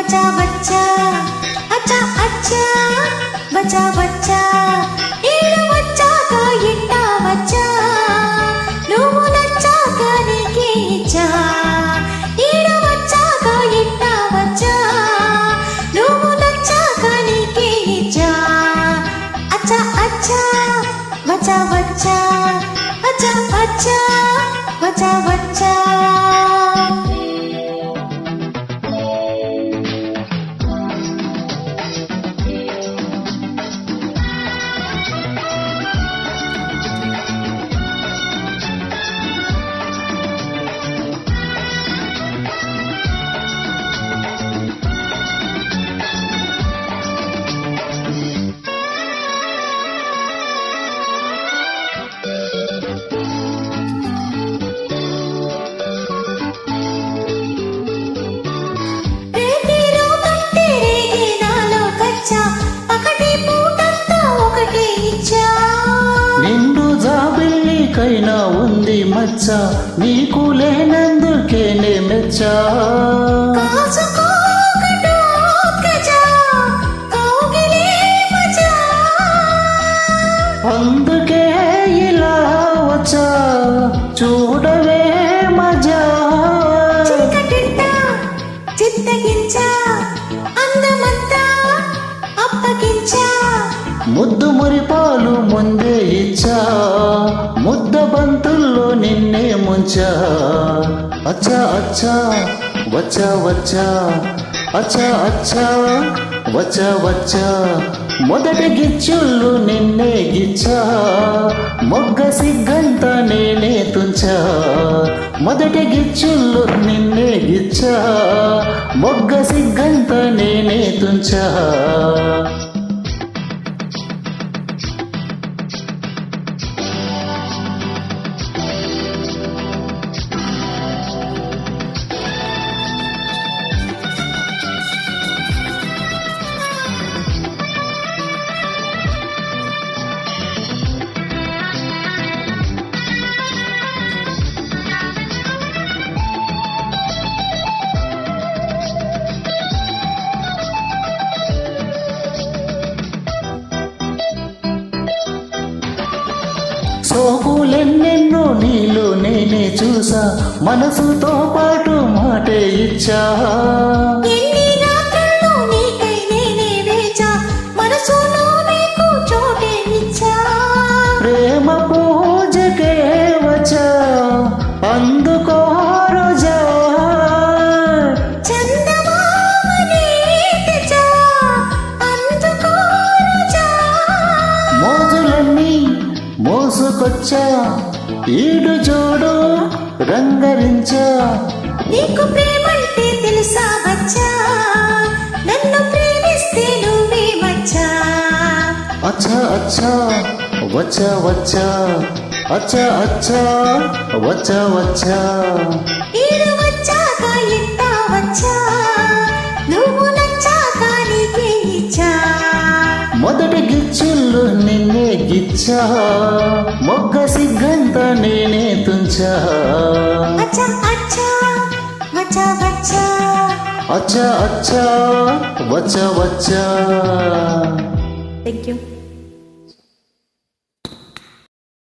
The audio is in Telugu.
బచ్చా బచ్చా అచ్చా అచ్చా బచ్చా బచ్చా ఈడు వచ్చాక ఇంట వచ్చా నువ్వు నచ్చాక నీకే ఇచ్చా ఈడు వచ్చాక ఇంట వచ్చా నువ్వు నచ్చాక నీకే ఇచ్చా అచ్చా అచ్చా బచ్చా బచ్చా అచ్చా అచ్చా బచ్చా బచ్చా నిండు జాబిల్లికైనా ఉంది మచ్చ నీకు లేనందుకేనే మెచ్చా అందుకే ఇలా వచ్చా చూడవే మజా చిత్తగించా అందమంతా అప్పగించా ముద్దు మురిపాలు ముందే ఇచ్చా ముద్ద బంతుల్లో నిన్నే ముంచా అచ్చా అచ్చా వచ్చా వచ్చా అచ్చా అచ్చా వచ్చా వచ్చా మొదటి గిచ్చుళ్ళు నిన్నే గిచ్చా మొగ్గ సిగ్గంత నేనే తుంచా మొదటి గిచ్చుళ్ళు నిన్నే గిచ్చా మొగ్గ సిగ్గంత నేనే తుంచా సోకులెన్నెన్నో నీలో నేనే చూసా మనసుతో పాటు మాటే ఇచ్చా ప్రేమ పూజకే వచ్చా అందుకో రోజా మోజులన్నీ మోసుకొచ్చా ఈడు జోడు రంగరించా నీకు ప్రేమంటే తెలుసా బచ్చా నన్ను ప్రేమిస్తే నువ్వే బచ్చా అచ్చా అచ్చా వచ్చా వచ్చా అచ్చా అచ్చా వచ్చా వచ్చా ఈడు వచ్చాక ఇంట వచ్చా నువ్వు నచ్చాక నీకే ఇచ్చా మొదటి గిచ్చుళ్ళు నిన్నే గిచ్చా మొగ్గ సిగ్గంత నేనే తుంచా అచ్చా అచ్చా వచ్చా వచ్చా అచ్చా అచ్చా వచ్చా వచ్చా థ్యాంక్ యూ.